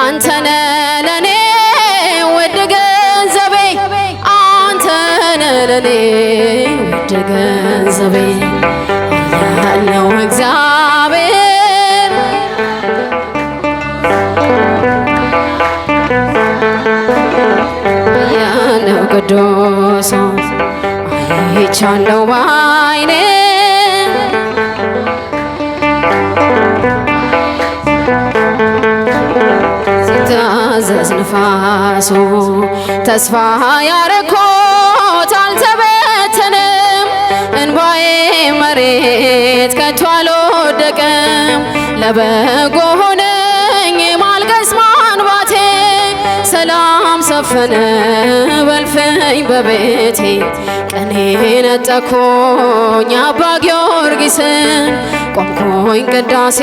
አንተነ ለኔ ውድ ገንዘቤ አንተነ ለኔ ውድ ገንዘቤ ያለው እግዚአብሔር ያለው ቅዱስ አይቻለው ባይኔ ሲታዘዝ ንፋሱ ተስፋ ያረኮት አልተበተንም እንባዬ መሬት ከቶ አልወደቀም ለበጎ ሆነኝ ማልቀስ ማንባቴ ሰላም ሰፈነ በልፍኝ በቤቴ ቀኔ ነጠኩኝ አባ ጊዮርጊስን ቆምኩኝ ቅዳሴ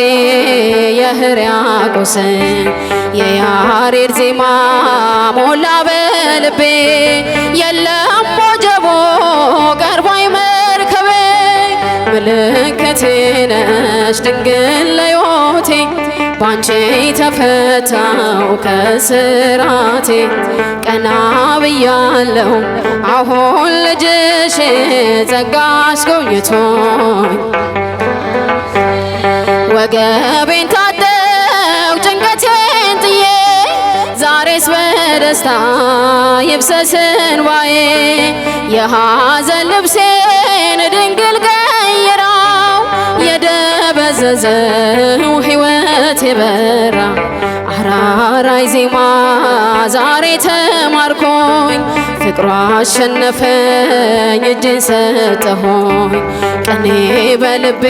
የሕርያቆስን የያሬድ ዜማ ሞላ በልቤ የለም ወጀቦ ቀርባይ መርከቤ ምልክቴ ነሽ ድንግል ለዮቴ ባንቺ ተፈታው ከስራቴ ቀና ብያለሁ አሁን ልጅሽ ጸጋሽ ጎብኝቶኝ ወገቤን ታጠቅ ጭንቀቴን ጥዬ ዛሬስ በደስታ ይብሰስ እንባዬ የሐዘን ልብሴን ድንግል ቀይራው የደበዘዘው ሕይወት የበራ አራራይ ዜማ ዛሬ ተማርኮኝ ፍቅሯ አሸነፈኝ እጄን ሰጠሆኝ ቀኔ በልቤ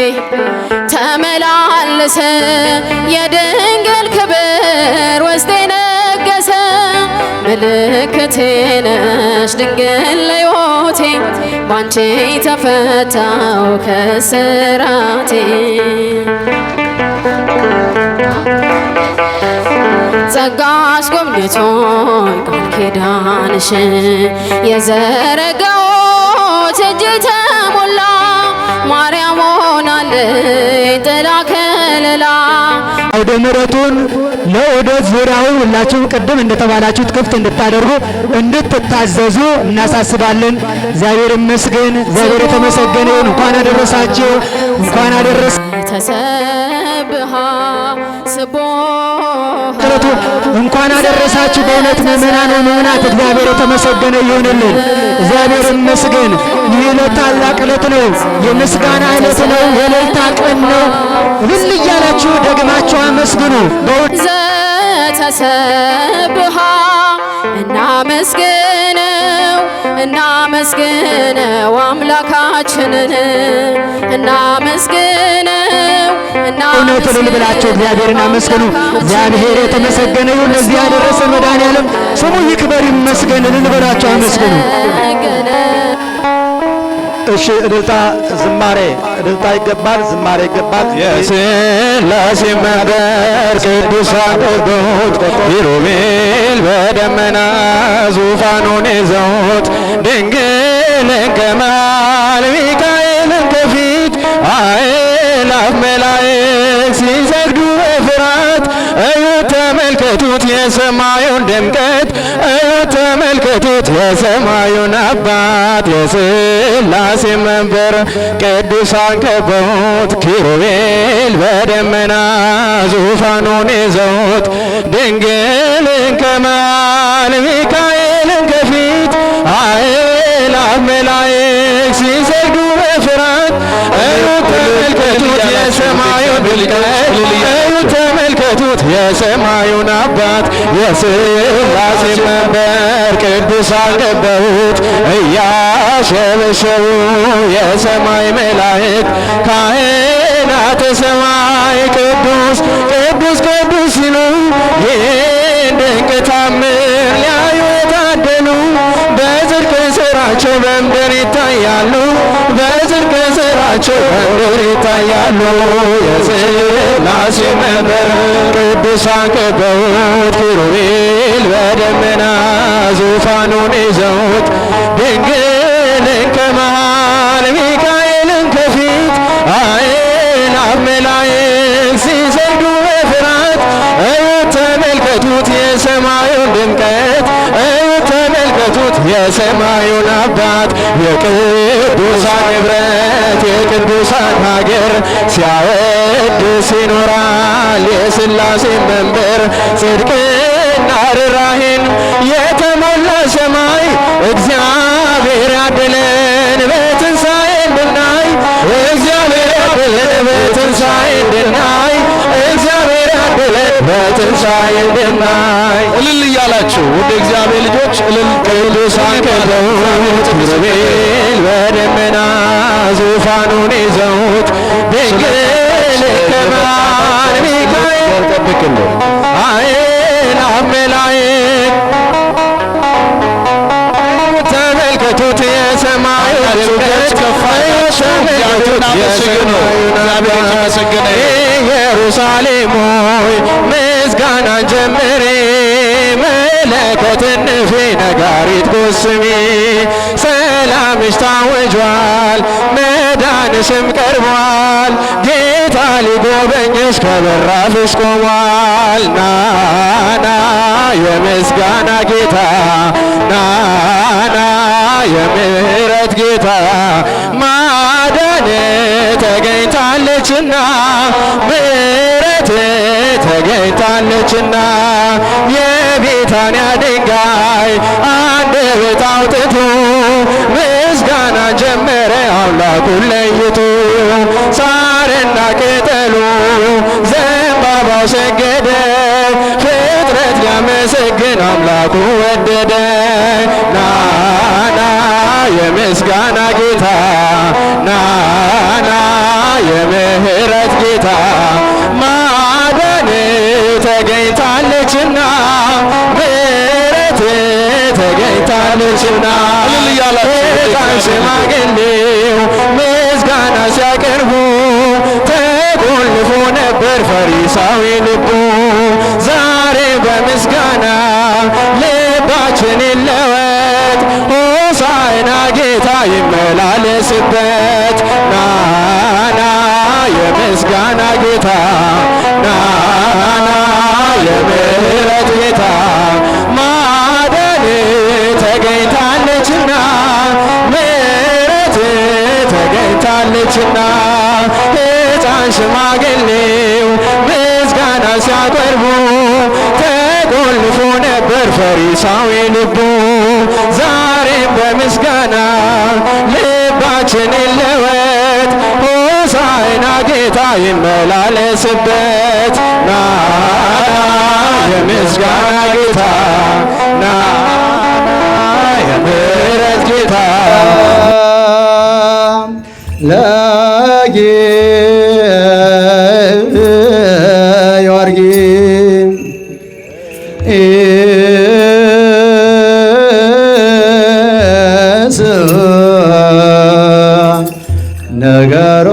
ተመላለሰ የድንግል ክብር ውስጤ ነገሰ ምልክቴ ነሽ ድንግል ለዮቴ ባንቺ ተፈታው ከስራቴ ጸጋሽ ጎብኝቶኝ ቃል ኪዳንሽ የዘረጋሁት እጄ ተሞላ ማርያም ሆናለች ጥላ ከለላ አውደ ምሕረቱን ለዑደት ዙሪያውን ሁላችሁም ቅድም እንደተባላችሁት ክፍት እንድታደርጉ እንድትታዘዙ እናሳስባለን። እግዚአብሔር ይመስገን። እግዚአብሔር የተመሰገነ ይሁን። እንኳን አደረሳችሁ፣ እንኳን አደረሰ ተሰብሃ ስቦ እንኳን አደረሳችሁ። በእውነት ምእመናን ወምእመናት እግዚአብሔር የተመሰገነ ይሁንልን። እግዚአብሔር ይመስገን። ይህ ዕለት ታላቅ ዕለት ነው። የምስጋና ዕለት ነው። የእልልታ ቀን ነው። እልል እያላችሁ ደግማችሁ አመስግኑ። ዘተሰብሃ እናመስግነው እናመስግነው አምላካችንን እናመስግነው እውነት እልል ብላችሁ እግዚአብሔርን አመስግኑ። እግዚአብሔር የተመሰገነ ይሁን። ለዚህ ያደረሰን መድኃኔዓለም ስሙ ይክበር ይመስገን። እልል ብላችሁ አመስግኑ። እሺ እልልታ ዝማሬ እልልታ ይገባል፣ ዝማሬ ይገባል። የሥላሴ መንበር ቅዱሳን ቀርበውት ኪሩቤል በደመና ዙፋኑን ይዘውት ድንግልን ከመሃል ሚካኤልን ከፊት አእላፍ መላእክት ሲሰግዱ በፍርሃት እዩት ተመልከቱት የሰማዩን ድምቀት እዩት ተመልከቱት የሰማዩን አባት የሥላሴ መንበር ቅዱሳን ከበውት ኪሩቤል በደመና ዙፋኑን ይዘውት ድንግልን ከመሃል ሚካኤልን ከፊት አእላፍ መላእክት ሲሰግዱ በፍርሃት እዩት ተመልከቱት የሰማዩን ድምቀት እዩት ተመልከቱት የሰማዩን አባት የሥላሴ መንበር ቅዱሳን ከበውት እያሸበሸቡ የሰማይ መላእክት ካህናተ ሰማይ ቅዱስ ቅዱስ ቅዱስ ሲሉ ይህን ድንቅ ታምር ሊያዩ የታደሉ በጽድቅ ሥራቸው በምድር ይታያሉ በጽድቅ ሥራቸው በምድር ይታያሉ። የሥላሴ መንበር ቅዱሳን ከበውት ኪሩቤል በደመና ዙፋኑን ይዘውት ድንግልን ከመሃል ሚካኤልን ከፊት አእላፍ መላእክት ሲሰግዱ በፍርሃት እዩት ተመልከቱት ድምቀት ተመልከቱት የሰማዩን አባት የቅዱሳን ኅብረት የቅዱሳን ሀገር ሲያወድስ ይኖራል የሥላሴ መንበር ጽድቅና ርኅራኄን የተሞላ ሰማይ እግዚአብሔር ያድለን በትንሣኤ እንድናይ እግዚአብሔር ያድለን በትንሣኤ እንድናይ እግዚአብሔር ያድለን በትንሣኤ እንድናይ። እልል እያላችሁ ወደ እግዚአብሔር ልጆች እልል። ቅዱሳን ከበውት ኪሩቤል በደመና ዙፋኑን ይዘውት ድንግል ከበዓል ሚካኤል ጠብቅልን አእላፍ መላእክት ተመልከቱት የሰማዩን ድምቀት ተመልከቱት የሰማዩን አባት ኢየሩሳሌም ሆይ ምስጋናን ጀምሪ መለከትን ንፊ ነጋሪት ጎስሚ ሰላምሽ ታውጇል መዳንሽም ቀርቧል ጌታ ሊጎበኝሽ ከበራፍሽ ቆሟል። ናና የምስጋና ጌታ ናና የምሕረት ጌታ ማዳን ተገኝታለችና ምሕረት ተገኝታለችና የቤታንያ ድንጋይ አንደበት አውጥቶ ምስጋና ጀመረ አምላኩን ለይቶ ሳርና ቅጠሉ ዘንባባው ሰገደ ፍጥረት ሊያመሰግን አምላኩ ወደደ። ናና የምስጋና ጌታ ናና የምሕረት ጌታ ማዳን ተገኝታለችና ምሕረት ተገኝታለችና ሽማግሌው ምስጋና ሲያቀርቡ ተቆልፎ ነበር ፈሪሳዊ ልቡ ዛሬ በምስጋና ልባችን ይለወጥ ሆሳዕና ጌታ ይመላለስበት። ናና የምስጋና ጌታ ናና የምሕረት ጌታ ማዳን ተገኝታለችና ምሕረት ተገኝታለችና ሕፃን ሽማግሌው ምስጋና ሲያቀርቡ ተቆልፎ ነበር ፈሪሳዊ ልቡ ዛሬም በምስጋና ልባችን ይለወጥ ሆሳዕና ጌታ ይመላለስበት። ናና የምስጋና ጌታ ናና የምሕረት ጌታ ለጊዮርጊስ ነገሮ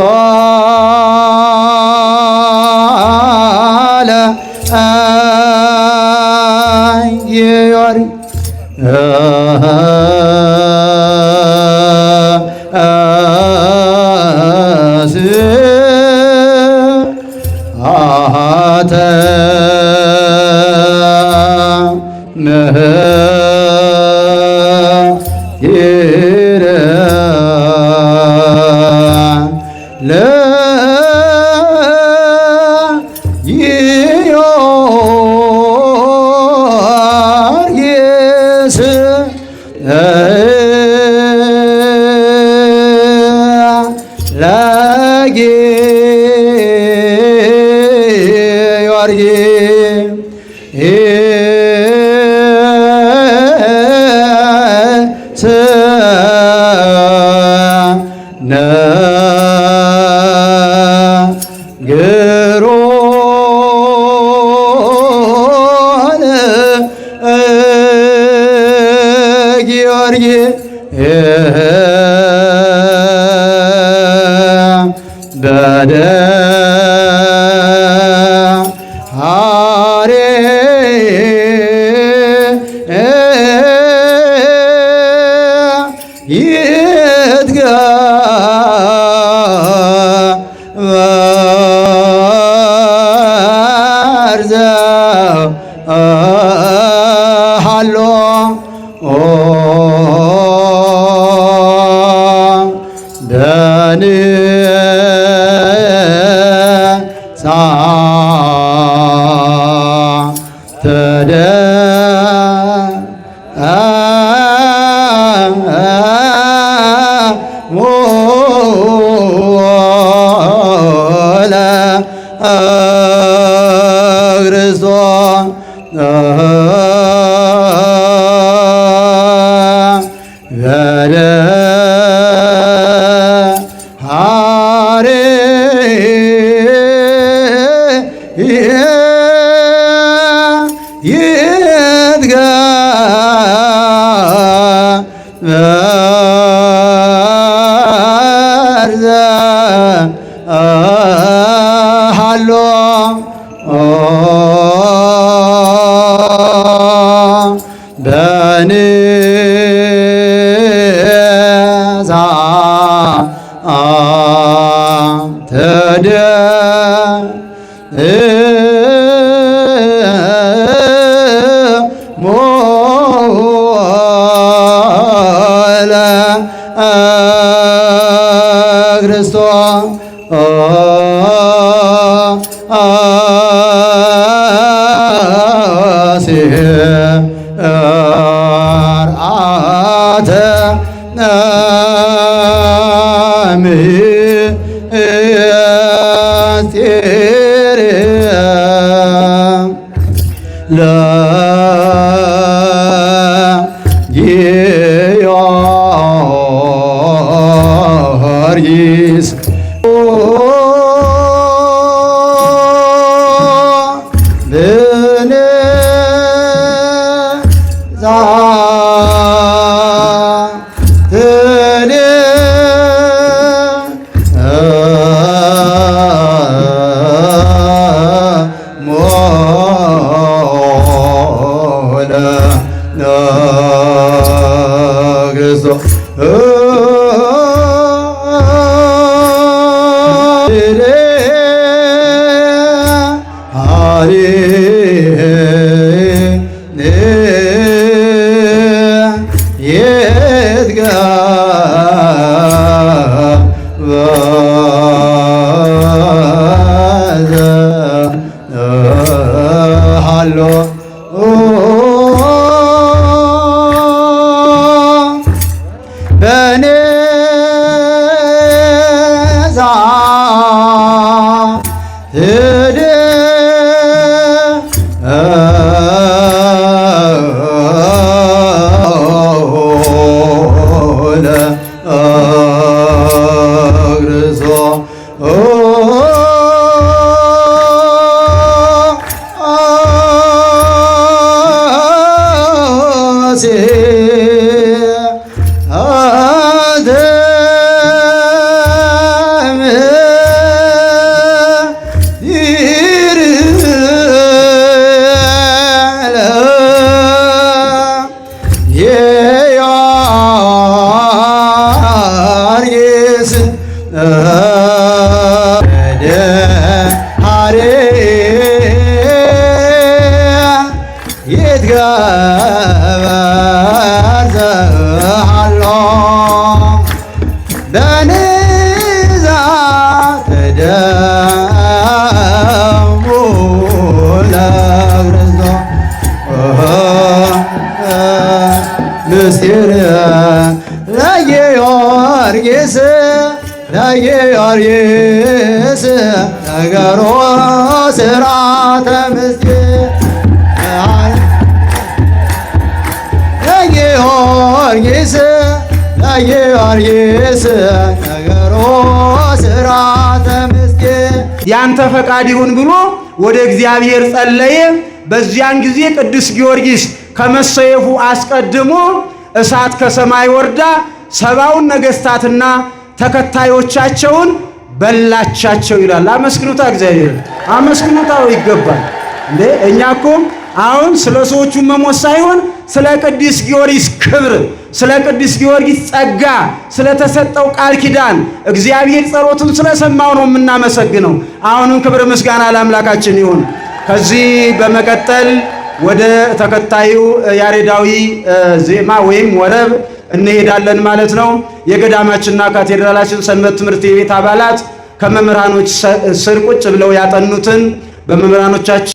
ሃሎ በንሳ ነገሮ ስራተ ምስጢር ለጊዮርጊስ ነገሮ ስራተ ምስጢር ያንተ ፈቃድ ይሁን ብሎ ወደ እግዚአብሔር ጸለየ። በዚያን ጊዜ ቅዱስ ጊዮርጊስ ከመሰየፉ አስቀድሞ እሳት ከሰማይ ወርዳ ሰባውን ነገስታትና ተከታዮቻቸውን በላቻቸው ይላል። አመስግኑታ፣ እግዚአብሔር አመስግኑታ ይገባል እንዴ! እኛ እኮ አሁን ስለ ሰዎቹ መሞት ሳይሆን ስለ ቅዱስ ጊዮርጊስ ክብር፣ ስለ ቅዱስ ጊዮርጊስ ጸጋ፣ ስለ ተሰጠው ቃል ኪዳን እግዚአብሔር ጸሎቱን ስለሰማው ነው የምናመሰግነው። አሁንም ክብር ምስጋና ለአምላካችን ይሁን። ከዚህ በመቀጠል ወደ ተከታዩ ያሬዳዊ ዜማ ወይም ወረብ እንሄዳለን ማለት ነው። የገዳማችንና ካቴድራላችን ሰንበት ትምህርት ቤት አባላት ከመምህራኖች ስር ቁጭ ብለው ያጠኑትን በመምህራኖቻችን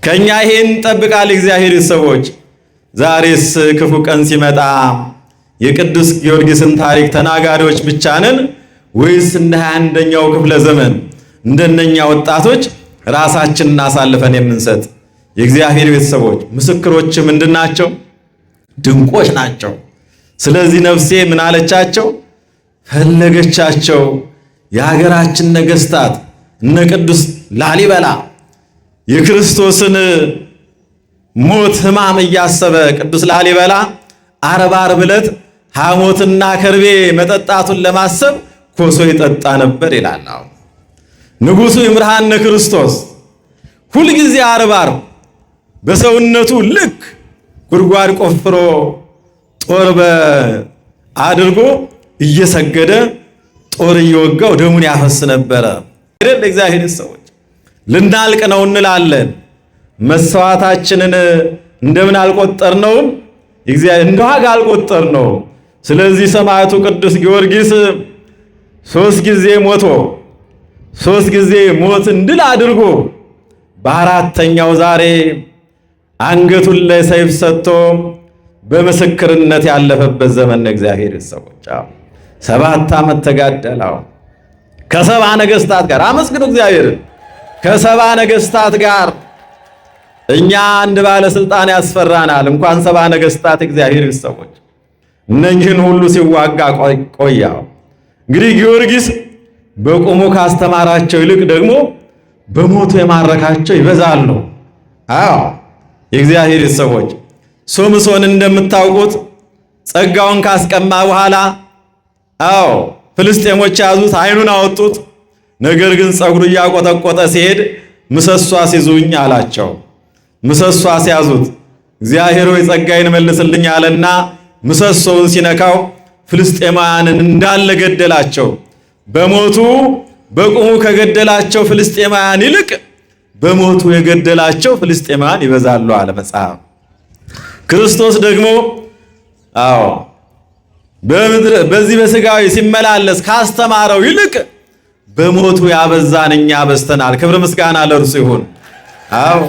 ከኛ ይሄን ጠብቃል እግዚአብሔር ሰዎች። ዛሬስ ክፉ ቀን ሲመጣ የቅዱስ ጊዮርጊስን ታሪክ ተናጋሪዎች ብቻ ነን ወይስ እንደ 21ኛው ክፍለ ዘመን እንደነኛ ወጣቶች ራሳችንን አሳልፈን የምንሰጥ? የእግዚአብሔር ቤተሰቦች ምስክሮች ምንድናቸው? ድንቆች ናቸው። ስለዚህ ነፍሴ ምን አለቻቸው? ፈለገቻቸው። የሀገራችን ነገስታት እነ ቅዱስ ላሊበላ የክርስቶስን ሞት ሕማም እያሰበ ቅዱስ ላሊበላ ዓርብ ዕለት ሐሞትና ከርቤ መጠጣቱን ለማሰብ ኮሶ ይጠጣ ነበር ይላል። ንጉሡ ይምርሃነ ክርስቶስ ሁልጊዜ ዓርብ በሰውነቱ ልክ ጉድጓድ ቆፍሮ ጦር አድርጎ እየሰገደ ጦር እየወጋው ደሙን ያፈስ ነበረ። አይደል? እግዚአብሔር ሰዎች ልናልቅ ነው እንላለን። መስዋዕታችንን እንደምን አልቆጠርነውም? እግዚአብሔር እንደ ዋጋ አልቆጠርነውም። ስለዚህ ሰማዕቱ ቅዱስ ጊዮርጊስ 3 ጊዜ ሞቶ 3 ጊዜ ሞትን ድል አድርጎ በአራተኛው ዛሬ አንገቱን ለሰይፍ ሰጥቶ በምስክርነት ያለፈበት ዘመን ነው። እግዚአብሔር ሰዎች 7 ዓመት ተጋደለው ከ70 ነገስታት ጋር። አመስግኑ እግዚአብሔርን። ከ70 ነገስታት ጋር እኛ አንድ ባለስልጣን ያስፈራናል፣ እንኳን 70 ነገስታት። እግዚአብሔር ሰዎች እነኚህን ሁሉ ሲዋጋ ቆያው። እንግዲህ ጊዮርጊስ በቆሞ ካስተማራቸው ይልቅ ደግሞ በሞቱ የማረካቸው ይበዛሉ። አዎ የእግዚአብሔር ሰዎች ሶምሶን እንደምታውቁት ጸጋውን ካስቀማ በኋላ አዎ ፍልስጤሞች ያዙት፣ አይኑን አወጡት። ነገር ግን ጸጉሩ እያቆጠቆጠ ሲሄድ ምሰሷ ሲዙኝ አላቸው። ምሰሷ ሲያዙት እግዚአብሔር ሆይ ጸጋዬን መልስልኝ አለና ምሰሶውን ሲነካው ፍልስጤማውያንን እንዳለ ገደላቸው። በሞቱ በቁሙ ከገደላቸው ፍልስጤማውያን ይልቅ በሞቱ የገደላቸው ፍልስጤማውያን ይበዛሉ አለ መጽሐፍ። ክርስቶስ ደግሞ አዎ በዚህ በስጋዊ ሲመላለስ ካስተማረው ይልቅ በሞቱ ያበዛን እኛ በዝተናል። ክብር ምስጋና ለእርሱ ይሁን። አዎ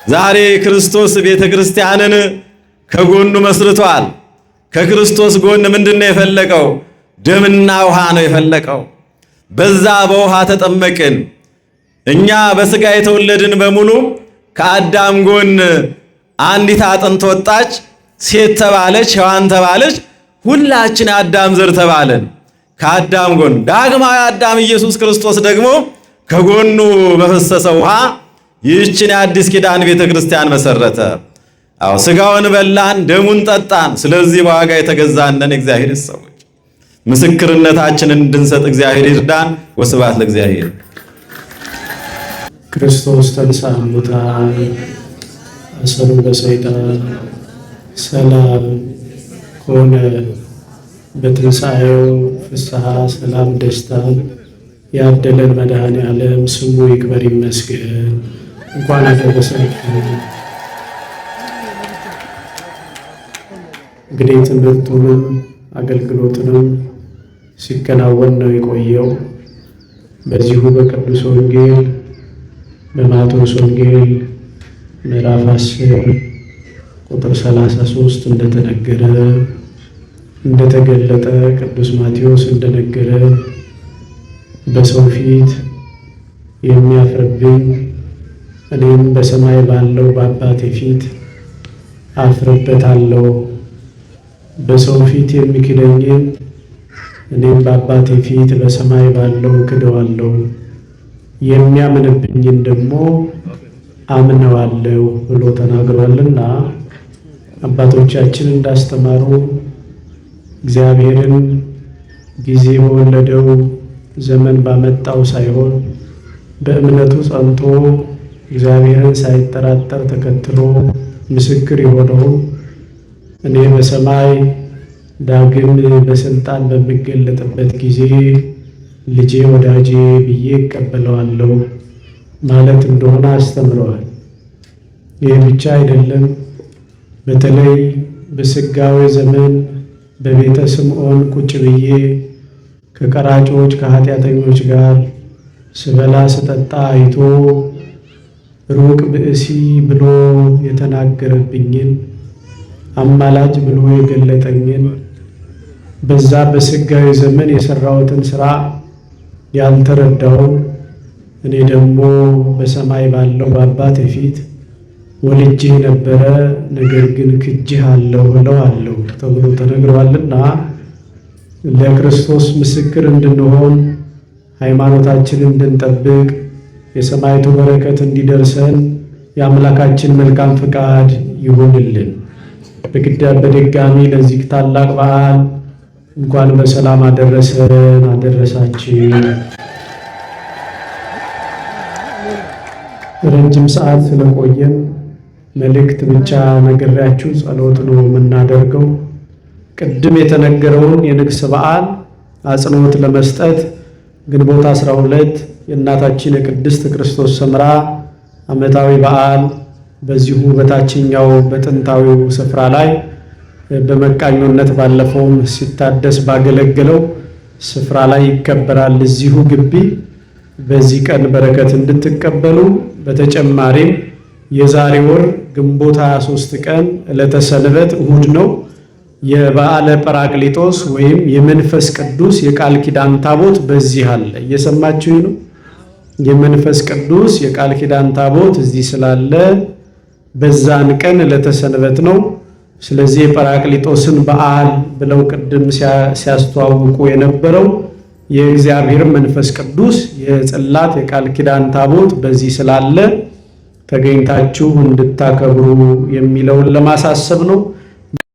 ዛሬ ክርስቶስ ቤተ ክርስቲያንን ከጎኑ መስርቷል። ከክርስቶስ ጎን ምንድነው የፈለቀው? ደምና ውሃ ነው የፈለቀው። በዛ በውሃ ተጠመቅን። እኛ በስጋ የተወለድን በሙሉ ከአዳም ጎን አንዲት አጥንት ወጣች፣ ሴት ተባለች፣ ሔዋን ተባለች። ሁላችን የአዳም ዘር ተባለን። ከአዳም ጎን ዳግማዊ አዳም ኢየሱስ ክርስቶስ ደግሞ ከጎኑ በፈሰሰ ውሃ ይህችን የአዲስ ኪዳን ቤተ ክርስቲያን መሰረተ። አዎ ስጋውን በላን ደሙን ጠጣን። ስለዚህ በዋጋ የተገዛነን እግዚአብሔር ሰዎች ምስክርነታችንን እንድንሰጥ እግዚአብሔር ይርዳን። ወስብሐት ለእግዚአብሔር። ክርስቶስ ተንሥአ እሙታን አሰሮ ለሰይጣን ሰላም ሆነ። በትንሣኤው ፍስሐ ሰላም ደስታን ያደለን መድኃኔ ዓለም ስሙ ይክበር ይመስገን። እንኳን አደረሰን። እንግዲህ ትምህርቱንም አገልግሎትንም ሲከናወን ነው የቆየው። በዚሁ በቅዱስ ወንጌል በማቴዎስ ወንጌል ምዕራፍ 10 ቁጥር 33 እንደተነገረ እንደተገለጠ ቅዱስ ማቴዎስ እንደነገረ በሰው ፊት የሚያፍርብኝ እኔም በሰማይ ባለው በአባቴ ፊት አፍርበታለሁ። በሰው ፊት የሚክደኝን እኔም በአባቴ ፊት በሰማይ ባለው ክደዋለሁ። የሚያምንብኝን ደግሞ አምነዋለሁ ብሎ ተናግሯልና አባቶቻችን እንዳስተማሩ እግዚአብሔርን ጊዜ በወለደው ዘመን ባመጣው ሳይሆን በእምነቱ ጸንቶ እግዚአብሔርን ሳይጠራጠር ተከትሎ ምስክር የሆነው እኔ በሰማይ ዳግም በስልጣን በሚገለጥበት ጊዜ ልጄ ወዳጄ ብዬ እቀበለዋለሁ ማለት እንደሆነ አስተምረዋል። ይህ ብቻ አይደለም። በተለይ በስጋዌ ዘመን በቤተ ስምዖን ቁጭ ብዬ ከቀራጮች ከኃጢአተኞች ጋር ስበላ ስጠጣ አይቶ ሩቅ ብእሲ ብሎ የተናገረብኝን አማላጅ ብሎ የገለጠኝን በዛ በስጋዊ ዘመን የሰራሁትን ሥራ ያልተረዳውን እኔ ደግሞ በሰማይ ባለው በአባቴ ፊት ወልጄህ ነበረ፣ ነገር ግን ክጄህ አለሁ እለዋለሁ ተብሎ ተነግሯልና ለክርስቶስ ምስክር እንድንሆን ሃይማኖታችንን እንድንጠብቅ የሰማይቱ በረከት እንዲደርሰን የአምላካችን መልካም ፍቃድ ይሁንልን። በድጋሚ ለዚህ ታላቅ በዓል እንኳን በሰላም አደረሰን አደረሳችሁ። ረጅም ሰዓት ስለቆየን መልእክት ብቻ ነግሬያችሁ ጸሎት ነው የምናደርገው። ቅድም የተነገረውን የንግስ በዓል አጽንዖት ለመስጠት ግንቦት 12 የእናታችን የቅድስት ክርስቶስ ሰምራ ዓመታዊ በዓል በዚሁ በታችኛው በጥንታዊው ስፍራ ላይ በመቃኞነት ባለፈውም ሲታደስ ባገለገለው ስፍራ ላይ ይከበራል። እዚሁ ግቢ በዚህ ቀን በረከት እንድትቀበሉ በተጨማሪም የዛሬ ወር ግንቦት 23 ቀን ዕለተ ሰንበት እሁድ ነው። የበዓለ ጰራቅሊጦስ ወይም የመንፈስ ቅዱስ የቃል ኪዳን ታቦት በዚህ አለ። እየሰማችሁ ነው። የመንፈስ ቅዱስ የቃል ኪዳን ታቦት እዚህ ስላለ በዛን ቀን ዕለተ ሰንበት ነው። ስለዚህ የጰራቅሊጦስን በዓል ብለው ቅድም ሲያስተዋውቁ የነበረው የእግዚአብሔር መንፈስ ቅዱስ የጽላት የቃል ኪዳን ታቦት በዚህ ስላለ ተገኝታችሁ እንድታከብሩ የሚለውን ለማሳሰብ ነው።